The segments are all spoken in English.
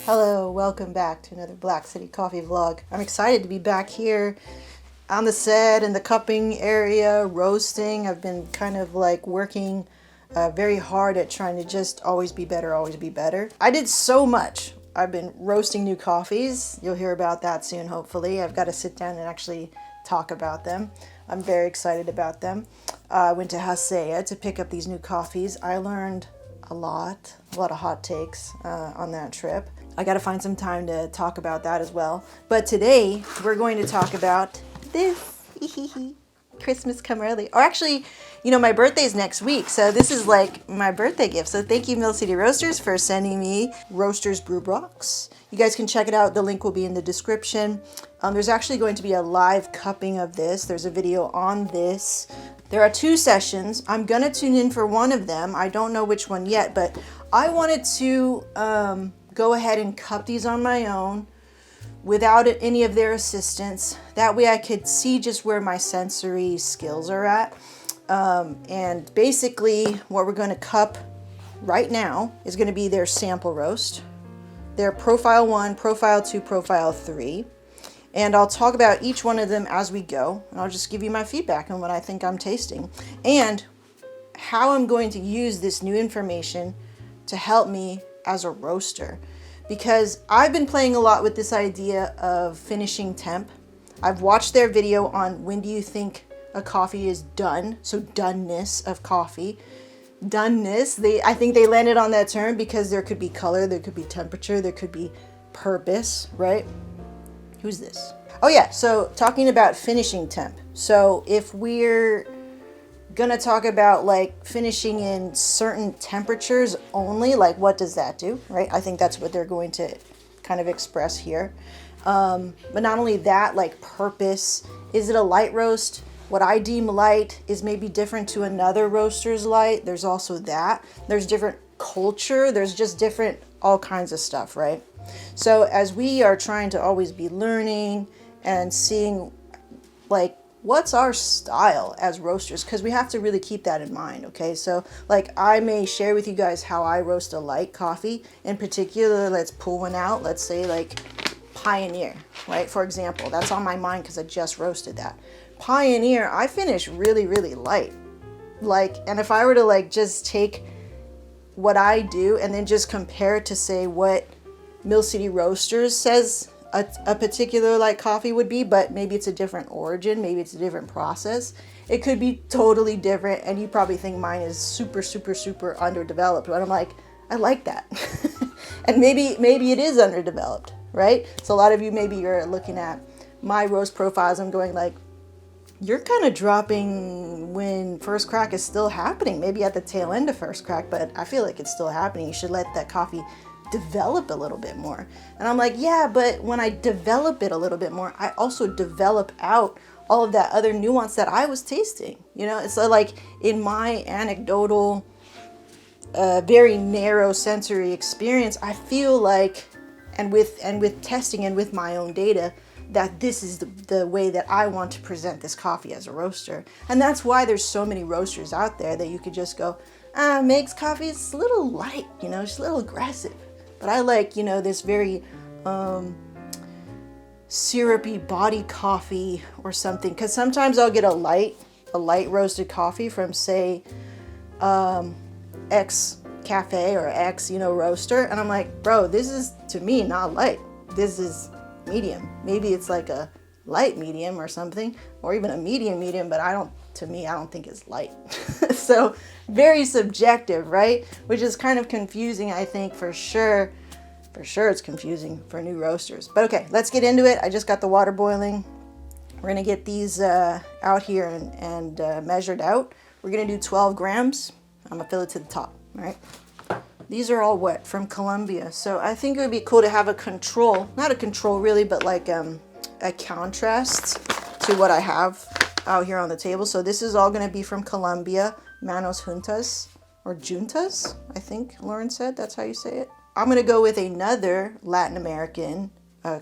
Hello, welcome back to another Black City Coffee vlog. I'm excited to be back here on the set in the cupping area, roasting. I've been kind of like working very hard at trying to just always be better, always be better. I did so much. I've been roasting new coffees. You'll hear about that soon, hopefully. I've got to sit down and actually talk about them. I'm very excited about them. I went to Hasea to pick up these new coffees. I learned a lot of hot takes on that trip. I got to find some time to talk about that as well. But today we're going to talk about this. Christmas come early. Or actually, you know, my birthday's next week. So this is like my birthday gift. So thank you, Mill City Roasters, for sending me Roasters Brew Box. You guys can check it out. The link will be in the description. There's actually going to be a live cupping of this. There's a video on this. There are 2 sessions. I'm going to tune in for one of them. I don't know which one yet, but I wanted to go ahead and cup these on my own without any of their assistance. That way I could see just where my sensory skills are at. And basically what we're going to cup right now is going to be their sample roast, their profile 1, profile 2, profile 3. And I'll talk about each one of them as we go. And I'll just give you my feedback on what I think I'm tasting and how I'm going to use this new information to help me as a roaster. Because I've been playing a lot with this idea of finishing temp. I've watched their video on when do you think a coffee is done. So doneness of coffee. Doneness, I think they landed on that term because there could be color, there could be temperature, there could be purpose, right? Who's this? Oh yeah, so talking about finishing temp. So if we're gonna talk about like finishing in certain temperatures only, like what does that do, right? I think that's what they're going to kind of express here. But not only that, like purpose. Is it a light roast? What I deem light is maybe different to another roaster's light. There's also that. There's different culture. There's just different, all kinds of stuff, right? So as we are trying to always be learning and seeing like what's our style as roasters, because we have to really keep that in mind, okay? So like I may share with you guys how I roast a light coffee. In particular, let's pull one out. Let's say like Pioneer, right? For example, that's on my mind because I just roasted that. Pioneer, I finish really, really light. Like, and if I were to like just take what I do and then just compare it to say what Mill City Roasters says a particular like coffee would be, but maybe it's a different origin, maybe it's a different process. It could be totally different, and you probably think mine is super, super, super underdeveloped. But I'm like, I like that, and maybe it is underdeveloped, right? So a lot of you maybe you're looking at my roast profiles and going like, you're kind of dropping when first crack is still happening, maybe at the tail end of first crack, but I feel like it's still happening. You should let that coffee develop a little bit more. And I'm like, yeah, but when I develop it a little bit more, I also develop out all of that other nuance that I was tasting. You know, it's like in my anecdotal, very narrow sensory experience, I feel like, and with testing and with my own data, that this is the way that I want to present this coffee as a roaster. And that's why there's so many roasters out there that you could just go, makes coffee, it's a little light, you know, it's a little aggressive. But I like, you know, this very syrupy body coffee or something. Because sometimes I'll get a light roasted coffee from, say, X cafe or X, you know, roaster. And I'm like, bro, this is, to me, not light. This is medium. Maybe it's like a light medium or something, or even a medium, but I don't think it's light. So very subjective, right? Which is kind of confusing, I think, for sure it's confusing for new roasters. But okay, let's get into it. I just got the water boiling. We're gonna get these out here and measured out. We're gonna do 12 grams. I'm gonna fill it to the top, all right? These are all wet from Colombia. So I think it would be cool to have a control, not a control really, but like a contrast to what I have out here on the table. So this is all gonna be from Colombia, Manos Juntas, or Juntas, I think Lauren said, that's how you say it. I'm gonna go with another Latin American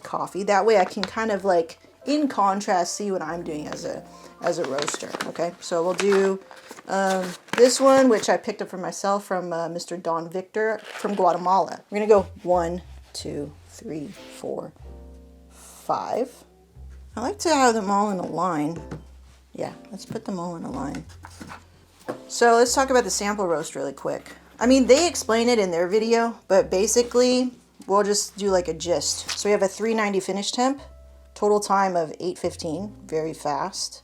coffee. That way I can kind of like, in contrast, see what I'm doing as a roaster, okay? So we'll do this one, which I picked up for myself from Mr. Don Victor from Guatemala. We're gonna go 1, 2, 3, 4, 5. I like to have them all in a line. Yeah, let's put them all in a line. So let's talk about the sample roast really quick. I mean, they explain it in their video, but basically we'll just do like a gist. So we have a 390 finish temp, total time of 8:15, very fast.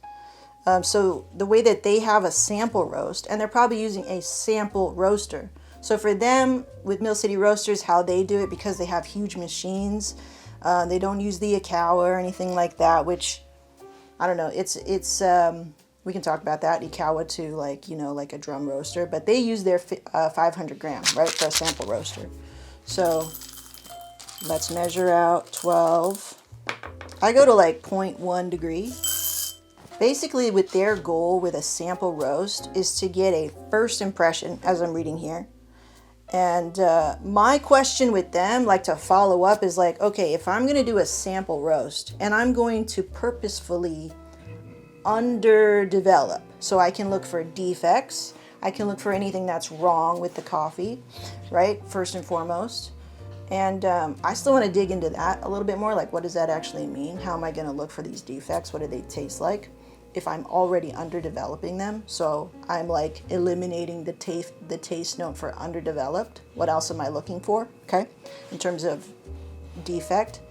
So the way that they have a sample roast, and they're probably using a sample roaster. So for them, with Mill City Roasters, how they do it, because they have huge machines, they don't use the Ikawa or anything like that, which, I don't know, we can talk about that, Ikawa to like, you know, like a drum roaster, but they use their 500 gram, right, for a sample roaster. So let's measure out 12. I go to like 0.1 degree. Basically, with their goal with a sample roast is to get a first impression, as I'm reading here. And my question with them, like to follow up, is like, okay, if I'm going to do a sample roast and I'm going to purposefully underdevelop, so I can look for defects, I can look for anything that's wrong with the coffee, right, first and foremost. And I still want to dig into that a little bit more, like what does that actually mean? How am I going to look for these defects? What do they taste like if I'm already underdeveloping them? So I'm like eliminating the taste note for underdeveloped. What else am I looking for, okay, in terms of defect?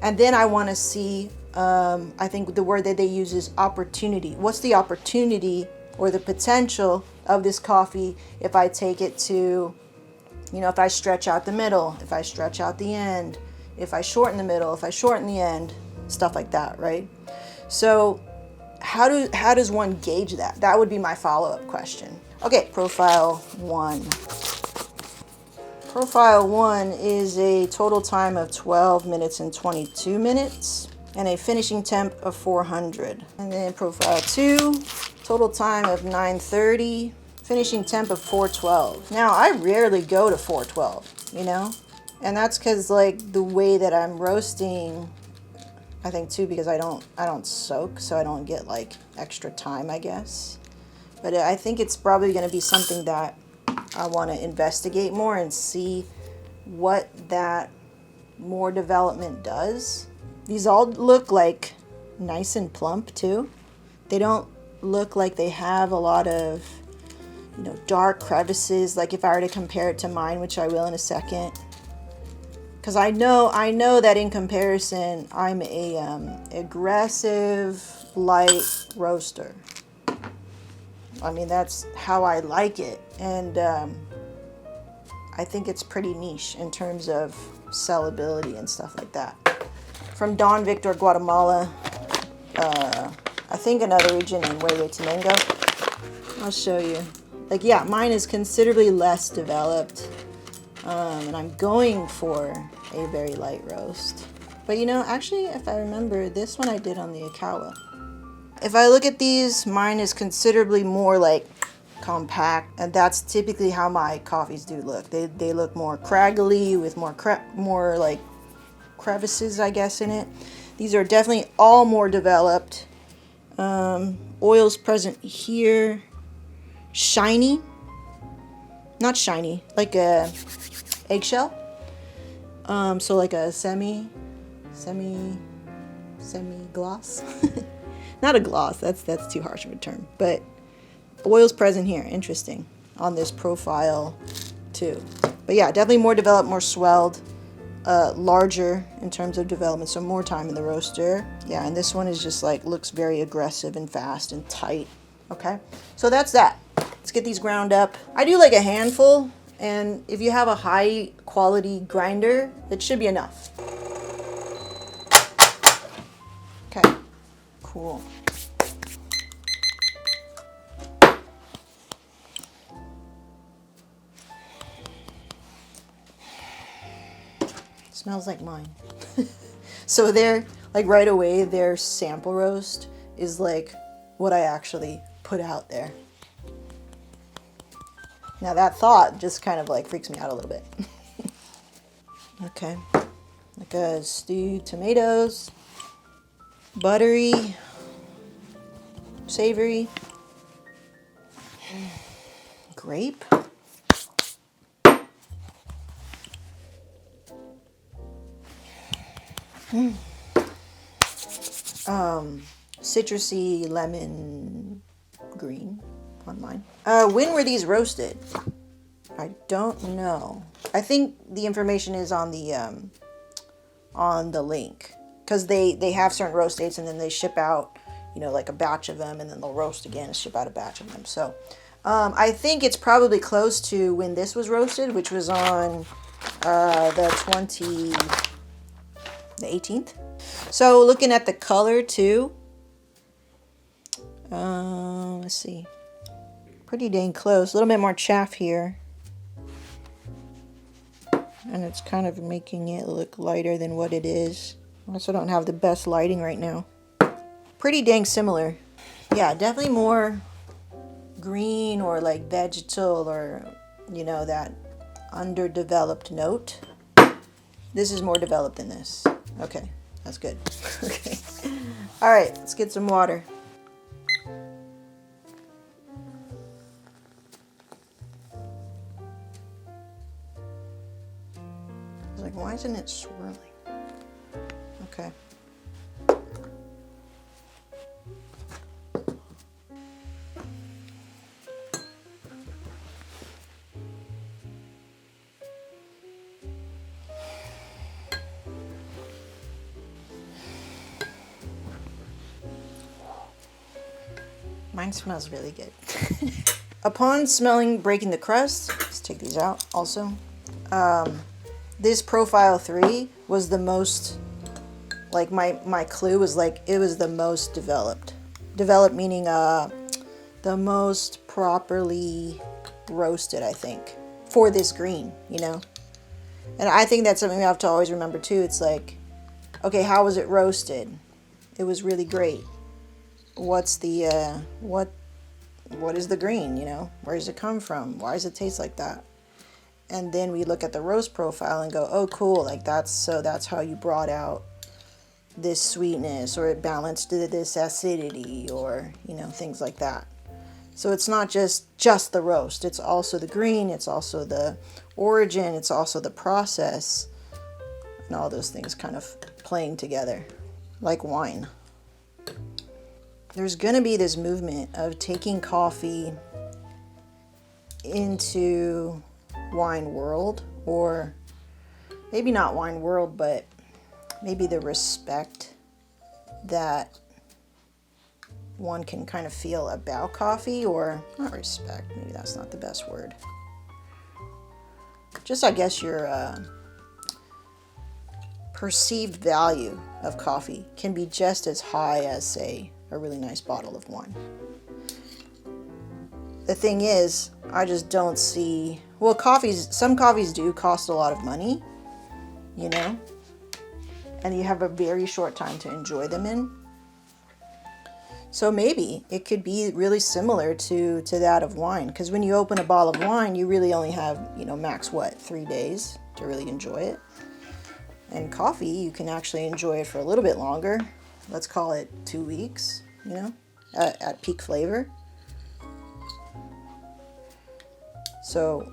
And then I want to see, I think the word that they use is opportunity. What's the opportunity or the potential of this coffee if I take it to, you know, if I stretch out the middle, if I stretch out the end, if I shorten the middle, if I shorten the end, stuff like that, right? So how does one gauge that? That would be my follow-up question. Okay, profile 1. Profile 1 is a total time of 12 minutes and 22 minutes and a finishing temp of 400. And then profile 2, total time of 9:30, finishing temp of 412. Now, I rarely go to 412, you know? And that's because like the way that I'm roasting, I think too, because I don't soak, so I don't get like extra time, I guess. But I think it's probably going to be something that I want to investigate more and see what that more development does. These all look like nice and plump too. They don't look like they have a lot of, you know, dark crevices, like if I were to compare it to mine, which I will in a second. Because I know that in comparison, I'm a aggressive, light roaster. I mean, that's how I like it. And I think it's pretty niche in terms of sellability and stuff like that. From Don Victor, Guatemala. I think another region in Huehuetenango. I'll show you. Like, yeah, mine is considerably less developed. And I'm going for a very light roast. But you know, actually, if I remember, this one I did on the Ikawa. If I look at these, mine is considerably more like compact, and that's typically how my coffees do look. They look more craggly with more like crevices, I guess, in it. These are definitely all more developed. Oils present here. Shiny. Not shiny, like a eggshell. So like a semi gloss. Not a gloss, that's too harsh of a term, but oils present here, interesting, on this profile too. But yeah, definitely more developed, more swelled, larger in terms of development, so more time in the roaster. Yeah, and this one is just like, looks very aggressive and fast and tight. Okay, so that's that. Let's get these ground up. I do like a handful, and if you have a high quality grinder, it should be enough. Okay, cool. Smells like mine. So they're like right away, their sample roast is like what I actually put out there. Now that thought just kind of like freaks me out a little bit. Okay, like stewed tomatoes, buttery, savory, grape. Citrusy lemon green on mine. When were these roasted? I don't know. I think the information is on the link, because they have certain roast dates and then they ship out, you know, like a batch of them, and then they'll roast again and ship out a batch of them. So I think it's probably close to when this was roasted, which was on the 18th. So looking at the color too, let's see, pretty dang close. A little bit more chaff here, and it's kind of making it look lighter than what it is. I also don't have the best lighting right now. Pretty dang similar. Yeah, definitely more green or like vegetal, or, you know, that underdeveloped note. This is more developed than this. Okay, that's good. Okay. All right, let's get some water. I was like, why isn't it swirling? Okay. Mine smells really good. Upon smelling breaking the crust, let's take these out also. This profile 3 was the most, like my clue was like, it was the most developed. Developed meaning the most properly roasted, I think, for this green, you know? And I think that's something we have to always remember too. It's like, okay, how was it roasted? It was really great. What's the what is the green, you know? Where does it come from? Why does it taste like that? And then we look at the roast profile and go, oh cool, like that's how you brought out this sweetness, or it balanced this acidity, or, you know, things like that. So it's not just the roast, it's also the green, it's also the origin, it's also the process, and all those things kind of playing together like wine. There's gonna be this movement of taking coffee into wine world, or maybe not wine world, but maybe the respect that one can kind of feel about coffee, or not respect, maybe that's not the best word. Just, I guess, your perceived value of coffee can be just as high as, say, a really nice bottle of wine. The thing is, I just don't see, well, some coffees do cost a lot of money, you know, and you have a very short time to enjoy them in. So maybe it could be really similar to that of wine, because when you open a bottle of wine, you really only have, you know, max 3 days to really enjoy it. And coffee, you can actually enjoy it for a little bit longer. Let's call it 2 weeks, you know, at peak flavor. So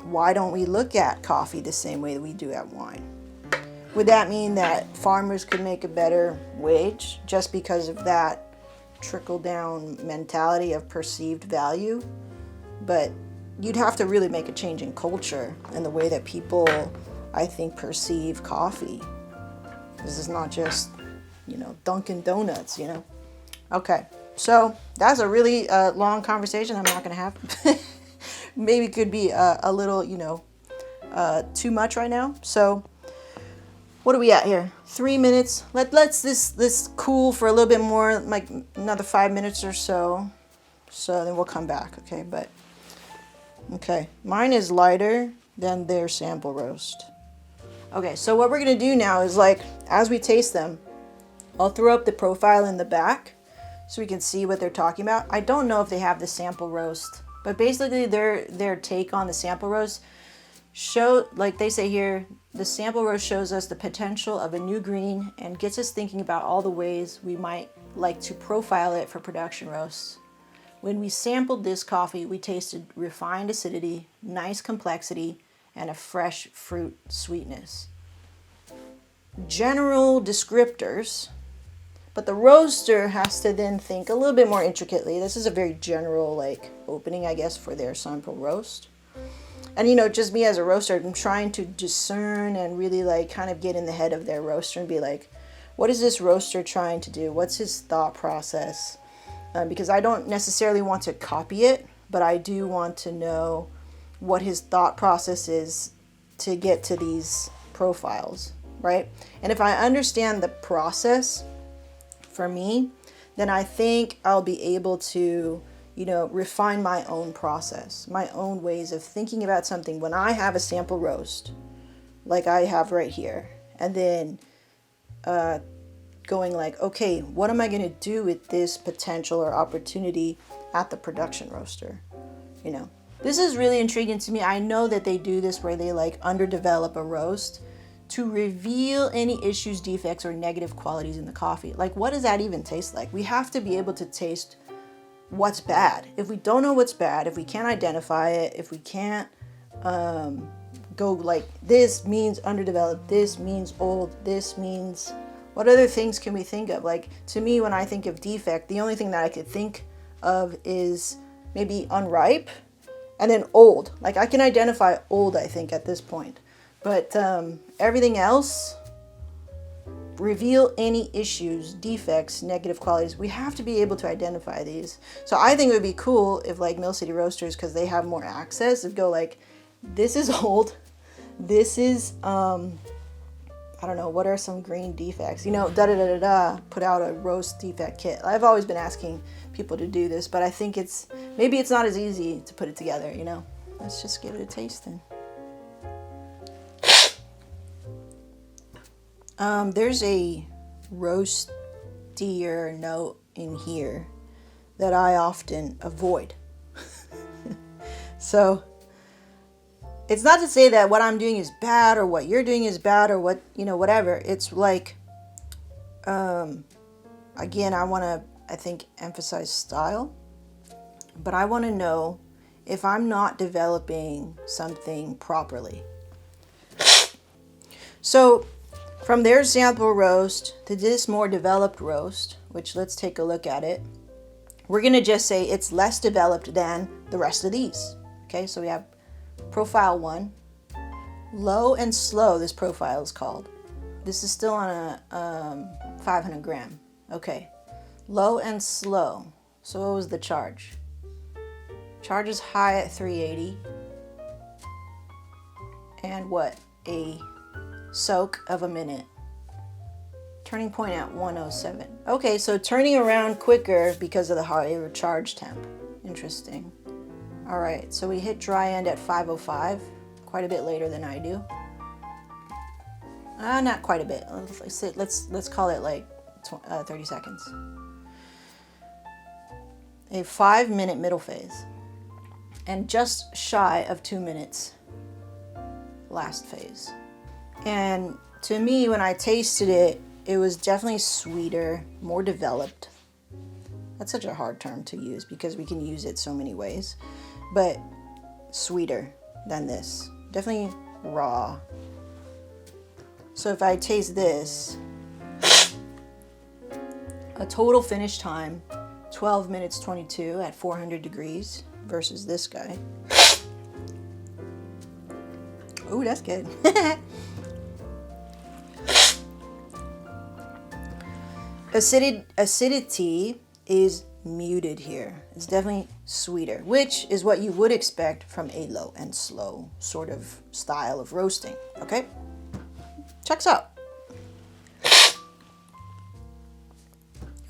why don't we look at coffee the same way that we do at wine? Would that mean that farmers could make a better wage just because of that trickle-down mentality of perceived value? But you'd have to really make a change in culture and the way that people, I think, perceive coffee. This is not just, you know, Dunkin' Donuts, you know? Okay, so that's a really long conversation I'm not going to have. Maybe it could be a little, you know, too much right now. So what are we at here? 3 minutes. Let's this cool for a little bit more, like another 5 minutes or so. So then we'll come back, okay? But okay, mine is lighter than their sample roast. Okay, so what we're gonna do now is, like, as we taste them, I'll throw up the profile in the back so we can see what they're talking about. I don't know if they have the sample roast, but basically their take on the sample roast show, like they say here, the sample roast shows us the potential of a new green and gets us thinking about all the ways we might like to profile it for production roasts. When we sampled this coffee, we tasted refined acidity, nice complexity, and a fresh fruit sweetness. general descriptors, but the roaster has to then think a little bit more intricately. This is a very general like opening, I guess, for their sample roast. And you know, just me as a roaster, I'm trying to discern and really like kind of get in the head of their roaster and be like, what is this roaster trying to do? What's his thought process? Because I don't necessarily want to copy it, but I do want to know what his thought process is to get to these profiles, right? And if I understand the process for me, then I think I'll be able to, you know, refine my own process, my own ways of thinking about something when I have a sample roast, like I have right here, and then going like, okay, what am I going to do with this potential or opportunity at the production roaster? You know, this is really intriguing to me. I know that they do this where they like underdevelop a roast to reveal any issues, defects, or negative qualities in the coffee. Like, what does that even taste like? We have to be able to taste what's bad. If we don't know what's bad, if we can't identify it, if we can't go like, this means underdeveloped, this means old, this means, what other things can we think of? Like, to me, when I think of defect, the only thing that I could think of is maybe unripe and then old. Like, I can identify old, I think, at this point. But everything else, reveal any issues, defects, negative qualities. We have to be able to identify these. So I think it would be cool if like Mill City Roasters, because they have more access, if go like, this is old, this is I don't know, what are some green defects? You know, put out a roast defect kit. I've always been asking people to do this, but I think maybe it's not as easy to put it together, you know? Let's just give it a taste then. There's a roastier note in here that I often avoid. So it's not to say that what I'm doing is bad or what you're doing is bad or what, you know, whatever. It's like, again, I want to, I think, emphasize style, but I want to know if I'm not developing something properly. So from their sample roast to this more developed roast, which let's take a look at it, we're going to just say it's less developed than the rest of these. Okay, so we have profile 1, low and slow, this profile is called. This is still on a 500 gram. Okay, low and slow. So what was the charge? Charge is high at 380. And what? A soak of a minute. Turning point at 107. Okay, so turning around quicker because of the higher charge temp. Interesting. All right, so we hit dry end at 505, quite a bit later than I do. Not quite a bit. Let's call it like 30 seconds. A 5-minute middle phase, and just shy of 2 minutes last phase. And to me, when I tasted it, it was definitely sweeter, more developed. That's such a hard term to use because we can use it so many ways, but sweeter than this. Definitely raw. So if I taste this, a total finish time, 12 minutes 22 at 400 degrees versus this guy. Ooh, that's good. Acidity is muted here. It's definitely sweeter, which is what you would expect from a low and slow sort of style of roasting. Okay, checks out.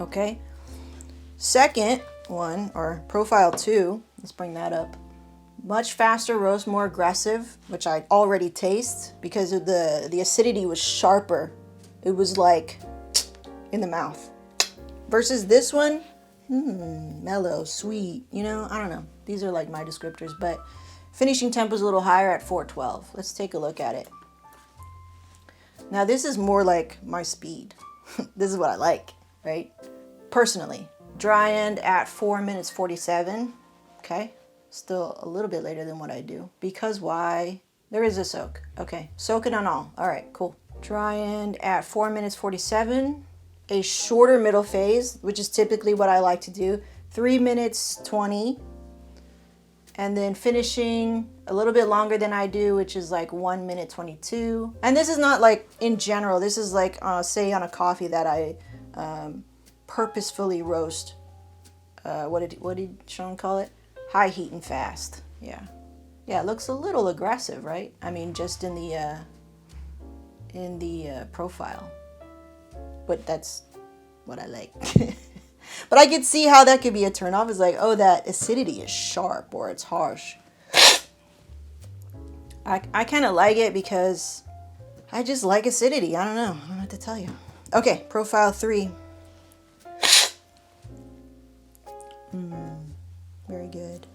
Okay, second one, or profile 2, let's bring that up. Much faster roast, more aggressive, which I already taste because of the acidity was sharper. It was like in the mouth. Versus this one, mellow, sweet, you know, I don't know. These are like my descriptors, but finishing temp was a little higher at 412. Let's take a look at it. Now this is more like my speed. This is what I like, right? Personally. Dry end at 4 minutes 47. Okay, still a little bit later than what I do. Because why? There is a soak. Okay, soak it on all. All right, cool. Dry end at 4 minutes 47. A shorter middle phase, which is typically what I like to do, 3 minutes 20. And then finishing a little bit longer than I do, which is like 1 minute 22. And this is not like in general, this is like say on a coffee that I purposefully roast. What did Sean call it? High heat and fast. Yeah. Yeah, it looks a little aggressive, right? I mean, just in the profile. But that's what I like. But I could see how that could be a turnoff. It's like, oh, that acidity is sharp or it's harsh. I kind of like it because I just like acidity. I don't know what to tell you. Okay, profile 3. Very good.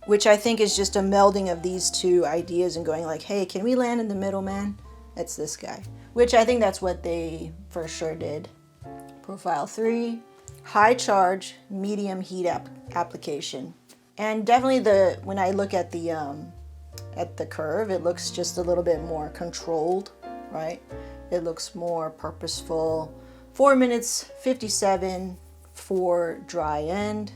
Which I think is just a melding of these two ideas and going like, hey, can we land in the middle, man? That's this guy. Which I think that's what they for sure did. Profile 3, high charge, medium heat application. And definitely when I look at the curve, it looks just a little bit more controlled, right? It looks more purposeful. 4 minutes 57 for dry end,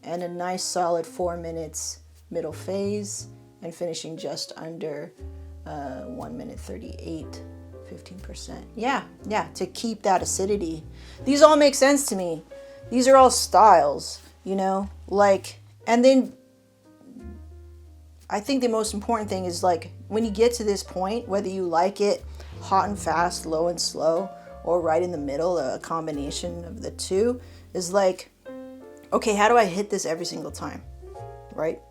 and a nice solid 4 minutes middle phase, and finishing just under 1 minute 38, 15%. Yeah, to keep that acidity. These all make sense to me. These are all styles, you know, like, and then I think the most important thing is like when you get to this point, whether you like it hot and fast, low and slow, or right in the middle, a combination of the two, is like, okay, how do I hit this every single time, right?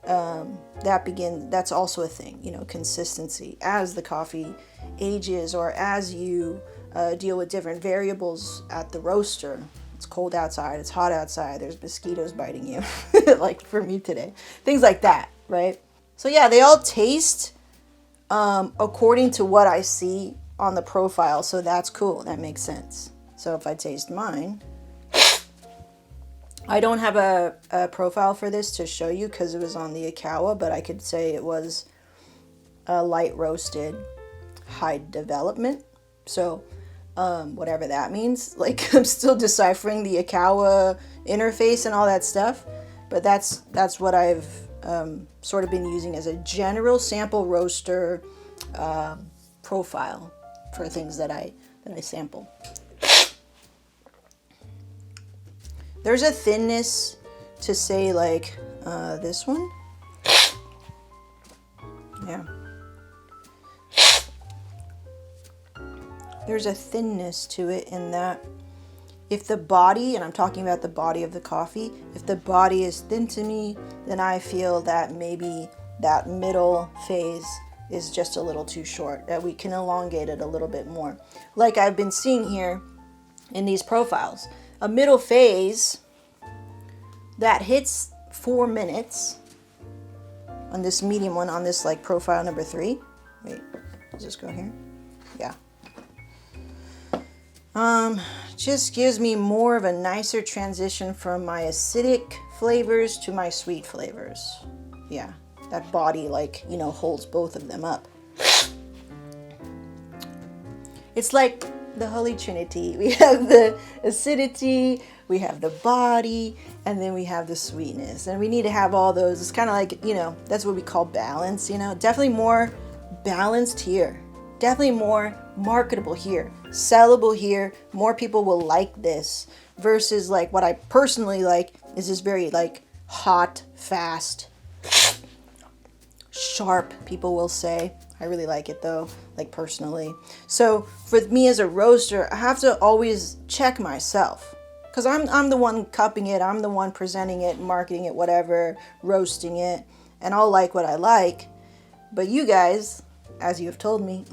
That's also a thing, you know, consistency. As the coffee ages or as you deal with different variables at the roaster, it's cold outside, it's hot outside, there's mosquitoes biting you, like for me today, things like that, right? So yeah, they all taste according to what I see on the profile, so that's cool, that makes sense. So if I taste mine, I don't have a profile for this to show you because it was on the Ikawa, but I could say it was a light roasted, high development. So whatever that means, like I'm still deciphering the Ikawa interface and all that stuff, but that's what I've sort of been using as a general sample roaster profile for things that I sample. There's a thinness to say like this one. Yeah. There's a thinness to it in that if the body, and I'm talking about the body of the coffee, if the body is thin to me, then I feel that maybe that middle phase is just a little too short, that we can elongate it a little bit more. Like I've been seeing here in these profiles. A middle phase that hits 4 minutes on this medium one, on this like profile number 3. Wait, does this go here? Yeah. Just gives me more of a nicer transition from my acidic flavors to my sweet flavors. Yeah, that body like, you know, holds both of them up. It's like the Holy Trinity. We have the acidity, we have the body, and then we have the sweetness. And we need to have all those. It's kind of like, you know, that's what we call balance, you know. Definitely more balanced here. Definitely more marketable here. Sellable here. More people will like this. Versus like what I personally like is this very like hot, fast, sharp, people will say. I really like it though, like personally. So for me as a roaster, I have to always check myself. Because I'm the one cupping it, I'm the one presenting it, marketing it, whatever, roasting it. And I'll like what I like. But you guys, as you have told me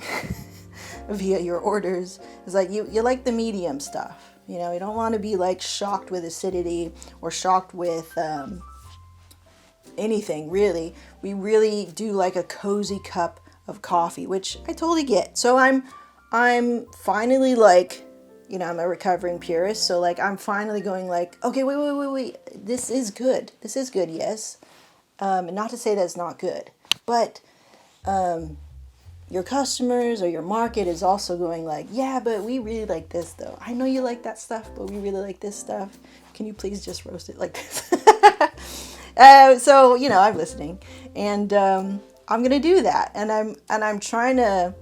via your orders, is like you like the medium stuff. You know, you don't want to be like shocked with acidity or shocked with anything really. We really do like a cozy cup of coffee, which I totally get. So I'm finally like, you know, I'm a recovering purist, so like I'm finally going like, okay, wait, this is good, yes. Not to say that it's not good, but your customers or your market is also going like, yeah, but we really like this though. I know you like that stuff, but we really like this stuff. Can you please just roast it like this? So, you know, I'm listening, and I'm going to do that. And I'm trying to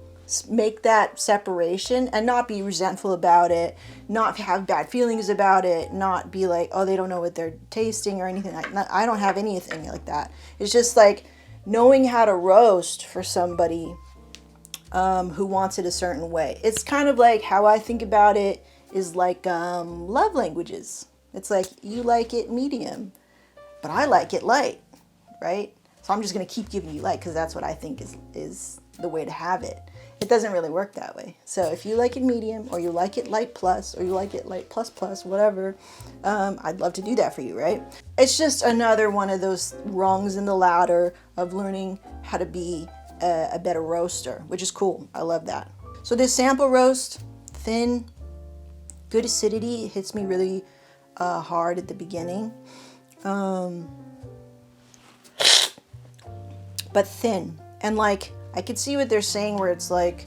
make that separation and not be resentful about it, not have bad feelings about it, not be like, oh, they don't know what they're tasting or anything like that. I don't have anything like that. It's just like knowing how to roast for somebody who wants it a certain way. It's kind of like how I think about it is like love languages. It's like you like it medium, but I like it light, right? So I'm just going to keep giving you light because that's what I think is the way to have it. It doesn't really work that way. So if you like it medium, or you like it light plus, or you like it light plus plus, whatever, I'd love to do that for you, right? It's just another one of those rungs in the ladder of learning how to be a better roaster, which is cool. I love that. So this sample roast, thin, good acidity. It hits me really hard at the beginning. But thin. And like, I could see what they're saying where it's like,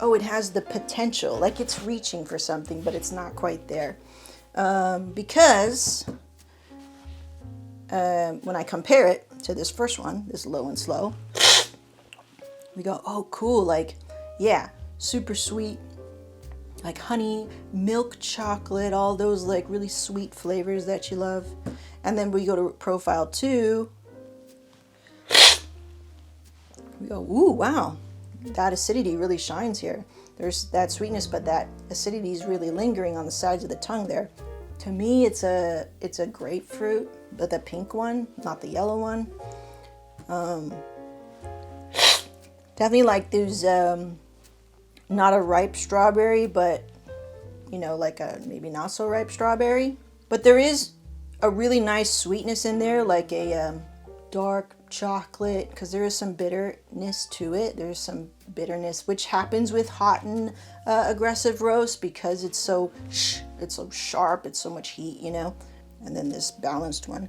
oh, it has the potential, like it's reaching for something, but it's not quite there. Because when I compare it to this first one, this low and slow, we go, oh, cool, like, yeah, super sweet, like honey, milk chocolate, all those like really sweet flavors that you love. And then we go to profile 2. We go, ooh, wow, that acidity really shines here. There's that sweetness, but that acidity is really lingering on the sides of the tongue there. To me, it's a grapefruit, but the pink one, not the yellow one. Definitely like there's not a ripe strawberry, but you know, like a maybe not so ripe strawberry. But there is a really nice sweetness in there, like a dark chocolate, because there is some bitterness to it. There's some bitterness, which happens with hot and aggressive roast because it's so sharp, it's so much heat, you know. And then this balanced one,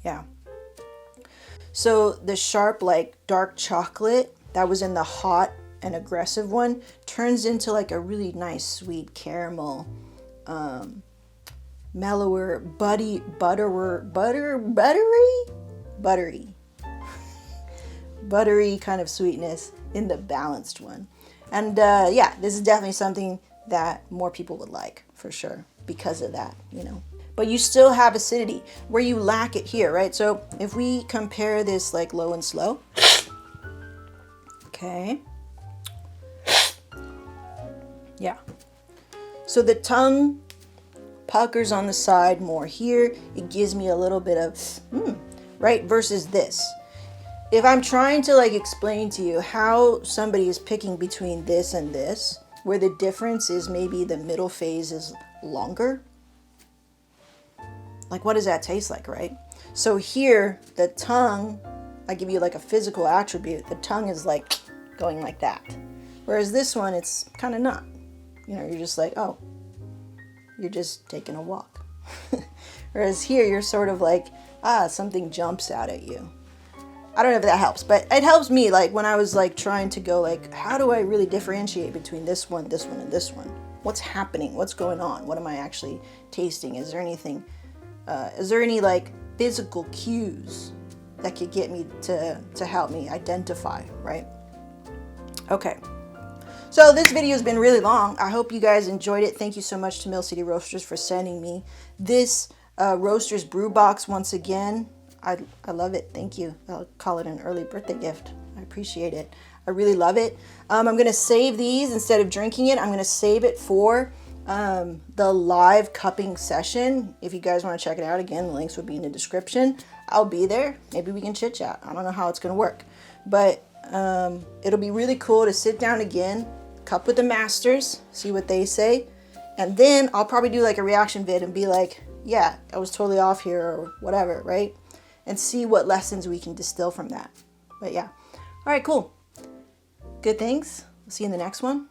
yeah. So the sharp, like dark chocolate that was in the hot and aggressive one turns into like a really nice sweet caramel, mellower, buttery kind of sweetness in the balanced one. And yeah, this is definitely something that more people would like for sure because of that, you know. But you still have acidity where you lack it here, right? So if we compare this like low and slow, okay, yeah. So the tongue puckers on the side more here. It gives me a little bit of, right? Versus this. If I'm trying to like explain to you how somebody is picking between this and this, where the difference is maybe the middle phase is longer, like what does that taste like, right? So here, the tongue, I give you like a physical attribute. The tongue is like going like that. Whereas this one, it's kind of not. You know, you're just like, oh, you're just taking a walk. Whereas here, you're sort of like, something jumps out at you. I don't know if that helps, but it helps me like when I was like trying to go like, how do I really differentiate between this one, and this one? What's happening? What's going on? What am I actually tasting? Is there anything, is there any like physical cues that could get me to help me identify, right? Okay. So this video has been really long. I hope you guys enjoyed it. Thank you so much to Mill City Roasters for sending me this Roasters Brew Box once again. I love it. Thank you. I'll call it an early birthday gift. I appreciate it. I really love it. I'm going to save these instead of drinking it. I'm going to save it for the live cupping session. If you guys want to check it out, again, the links will be in the description. I'll be there. Maybe we can chit chat. I don't know how it's going to work, but it'll be really cool to sit down again, cup with the masters, see what they say, and then I'll probably do like a reaction vid and be like, yeah, I was totally off here or whatever, right? And see what lessons we can distill from that. But yeah. All right, cool. Good things. We'll see you in the next one.